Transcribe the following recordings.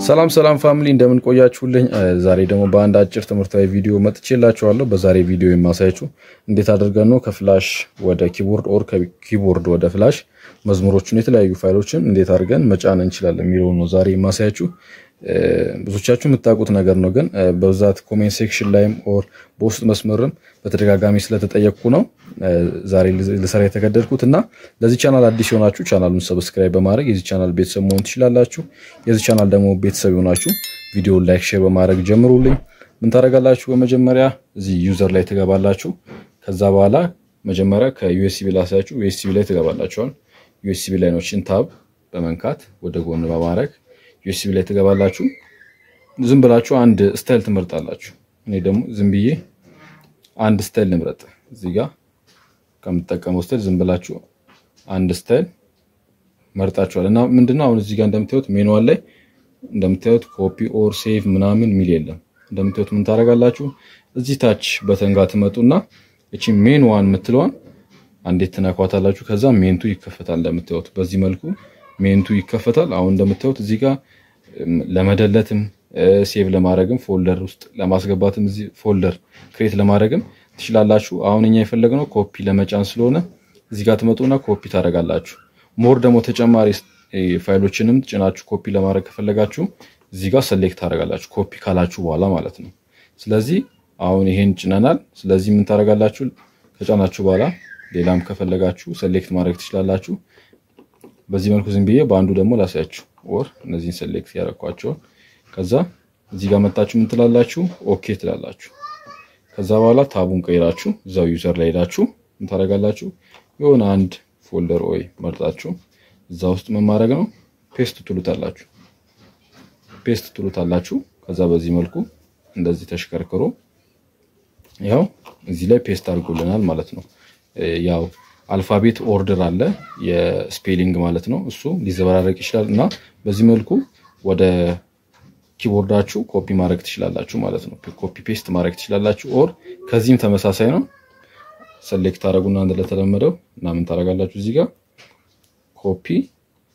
ሰላም ፋሚሊ እንደምን ቆያችሁልኝ ዛሬ ደግሞ በአንድ አጭር ትምህርታዊ ቪዲዮ መጥቼላችኋለሁ በዛሬ ቪዲዮ የማሳያችሁ እንዴት አድርገን ነው ከፍላሽ ወደ ኪቦርድ ኦር ከኪቦርድ ወደ ፍላሽ መዝሙሮችን የተለያዩ ፋይሎችን እንዴት አድርገን መጫን እንችላለን የሚለው ነው ዛሬ የማሳያችሁ ብዙዎቻችሁ የምታውቁት ነገር ነው ግን በብዛት ኮሜንት ሴክሽን ላይም ኦር በውስጥ መስመርም በተደጋጋሚ ስለተጠየቅኩ ነው ዛሬ ለሰራ የተገደድኩትና ለዚህ ቻናል አዲስ ሆናችሁ ቻናሉን ሰብስክራይብ በማድረግ የዚህ ቻናል ቤተሰብ መሆን ትችላላችሁ የዚህ ቻናል ደግሞ ቤተሰብ ሆናችሁ ቪዲዮ ላይክ ሼር በማድረግ ጀምሩልኝ ምን ታረጋላችሁ በመጀመሪያ እዚህ ዩዘር ላይ ተገባላችሁ ከዛ በኋላ መጀመሪያ ከዩኤስቢ ላሳያችሁ ዩኤስቢ ላይ ተገባላችሁ ዩኤስቢ ላይ ነው ቺን ታብ በመንካት ወደ ጎን በማድረግ ዩኤስቢ ላይ ተገባላችሁ ዝም ብላችሁ አንድ ስታይል ትመርጣላችሁ እኔ ደግሞ ዝም ብዬ አንድ ስታይል ልምረጥ እዚህ ጋር ከምትጠቀመው ስታይል ዝም ብላችሁ አንድ ስታይል መርጣችኋልና ምንድነው አሁን እዚህ ጋር እንደምታዩት ሜኑዋል ላይ እንደምታዩት ኮፒ ኦር ሴቭ ምናምን ሚል የለም እንደምታዩት ምን ታረጋላችሁ እዚህ ታች በተን ጋር ትመጡና እቺ ሜን ዋን ምትለዋን አንዴት ተናኳታላችሁ ከዛ ሜንቱ ይከፈታል እንደምታዩት በዚህ መልኩ ሜንቱ ይከፈታል አሁን እንደምታዩት እዚህ ጋር ለመደለትም ሴቭ ለማድረግም ፎልደር ውስጥ ለማስገባትም እዚህ ፎልደር ክሬት ለማድረግም ትችላላችሁ አሁን እኛ የፈለግነው ኮፒ ለመጫን ስለሆነ እዚህ ጋር ትመጡና ኮፒ ታረጋላችሁ ሞር ደግሞ ተጨማሪ ፋይሎችንም ጭናችሁ ኮፒ ለማድረግ ከፈለጋችሁ እዚህ ጋር ሰሌክት ታረጋላችሁ ኮፒ ካላችሁ በኋላ ማለት ነው ስለዚህ አሁን ይሄን ጭነናል ስለዚህ ምን ታረጋላችሁ ከጫናችሁ በኋላ ሌላም ከፈለጋችሁ ሰሌክት ማድረግ ትችላላችሁ በዚህ መልኩ ዝም ብዬ በአንዱ ደግሞ ላሳያችሁ ኦር እነዚህን ሰሌክት ያረኳቸው ከዛ እዚህ ጋር መጣችሁ ምን ትላላችሁ ኦኬ ትላላችሁ ከዛ በኋላ ታቡን ቀይራችሁ እዛው ዩዘር ላይ ሄዳችሁ ምን ታረጋላችሁ የሆነ አንድ ፎልደር ወይ መርጣችሁ እዛ ውስጥ ምን ማድረግ ነው ፔስት ትሉታላችሁ ከዛ በዚህ መልኩ እንደዚህ ተሽከርከሩ ያው እዚህ ላይ ፔስት አድርጎልናል ማለት ነው ያው አልፋቤት ኦርደር አለ የስፔሊንግ ማለት ነው እሱ ሊዘበራረቅ ይችላልና በዚህ መልኩ ወደ ኪቦርዳችሁ ኮፒ ማድረግ ትችላላችሁ ማለት ነው ኮፒ ፔስት ማድረግ ትችላላችሁ ኦር ከዚህም ተመሳሳይ ነው ሰሌክት አረጉና እንደተለመደው እና ምን ታረጋላችሁ እዚህ ጋር ኮፒ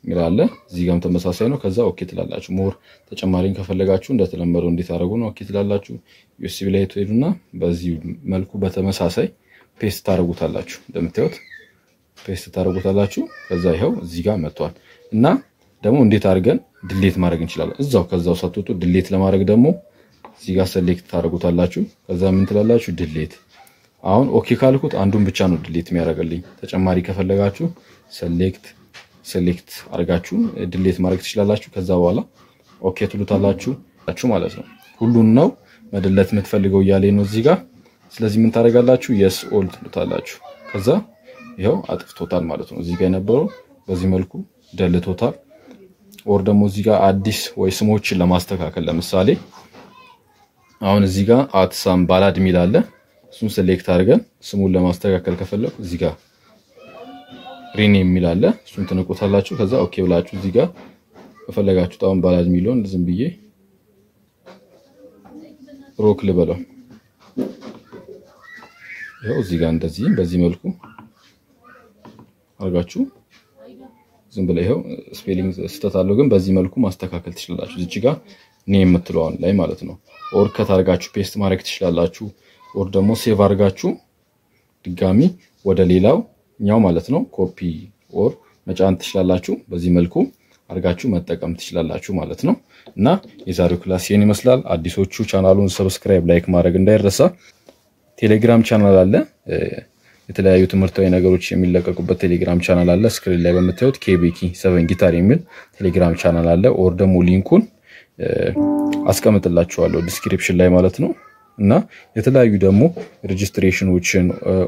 ይላል እዚህ ጋርም ተመሳሳይ ነው ከዛ ኦኬ ትላላችሁ ሞር ተጨማሪን ከፈለጋችሁ እንደተለመደው እንዴት አረጉ ነው ኦኬ ትላላችሁ ዩኤስቢ ላይ ትሄዱና በዚህ መልኩ በተመሳሳይ ፔስት ታረጉታላችሁ እንደምታዩት ፔስት ታረጉታላችሁ ከዛ ይሄው እዚህ ጋር መጥቷል እና ደግሞ እንዴት አድርገን ዲሊት ማድረግ እንችላለን እዛው ከዛው ሳትወጡ ዲሊት ለማድረግ ደግሞ እዚህ ጋር ሰሌክት ታረጉታላችሁ ከዛ ምን ትላላችሁ ዲሊት አሁን ኦኬ ካልኩት አንዱን ብቻ ነው ዲሊት የሚያደርግልኝ ተጨማሪ ከፈለጋችሁ ሰሌክት አድርጋችሁ ዲሊት ማድረግ ትችላላችሁ ከዛ በኋላ ኦኬ ትሉታላችሁ ማለት ነው ሁሉን ነው መደለት የምትፈልገው ያለ ነው እዚህ ጋር ስለዚህ ምን ታረጋላችሁ yes all ትሉታላችሁ ከዛ ይሄው አጥፍቶታል ማለት ነው እዚህ ጋር የነበረው በዚህ መልኩ ደልቶታል ኦር ደግሞ እዚህ ጋር አዲስ ወይ ስሞችን ለማስተካከል ለምሳሌ አሁን እዚህ ጋር አትሳም ባላድ ሚል አለ እሱን ሰሌክት አድርገን ስሙን ለማስተካከል ከፈለኩ እዚህ ጋር ሪኔም ሚል አለ እሱን ትነቁታላችሁ ከዛ ኦኬ ብላችሁ እዚህ ጋር ከፈለጋችሁ ታውን ባላድ ሚሊዮን ዝም ብዬ ሮክ ልበለው ያው እዚህ ጋር እንደዚህ በዚህ መልኩ አርጋችሁ ዝም ብለ ይሄው ስፔሊንግ ስተታለው ግን በዚህ መልኩ ማስተካከል ትችላላችሁ እዚህ ጋር ኔም የምትለዋን ላይ ማለት ነው ኦር ከታርጋችሁ ፔስት ማድረግ ትችላላችሁ ኦር ደግሞ ሴቭ አርጋችሁ ድጋሚ ወደ ሌላው ማለት ነው ኮፒ ኦር መጫን ትችላላችሁ በዚህ መልኩ አርጋችሁ መጠቀም ትችላላችሁ ማለት ነው እና የዛሬው ክላስ ይሄን ይመስላል አዲሶቹ ቻናሉን ሰብስክራይብ ላይክ ማድረግ እንዳይረሳ ቴሌግራም ቻናል አለ የተለያዩ ትምህርታዊ ነገሮች የሚለቀቁበት ቴሌግራም ቻናል አለ ስክሪን ላይ በመታየት KBK 7 ጊታር የሚል ቴሌግራም ቻናል አለ ኦር ደግሞ ሊንኩን አስቀምጥላችኋለሁ ዲስክሪፕሽን ላይ ማለት ነው እና የተለያዩ ደግሞ ሬጂስትሬሽኖችን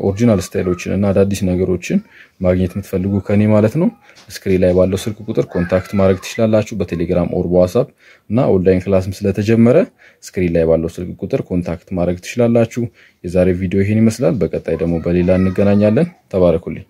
ኦሪጂናል ስታይሎችን እና አዳዲስ ነገሮችን ማግኘት የምትፈልጉ ከኔ ማለት ነው ስክሪን ላይ ባለው ስልክ ቁጥር ኮንታክት ማድረግ ትችላላችሁ በቴሌግራም ኦር በዋትስአፕ እና ኦንላይን ክላስም ስለተጀመረ ስክሪን ላይ ባለው ስልክ ቁጥር ኮንታክት ማድረግ ትችላላችሁ የዛሬ ቪዲዮ ይሄን ይመስላል በቀጣይ ደግሞ በሌላ እንገናኛለን ተባረኩልኝ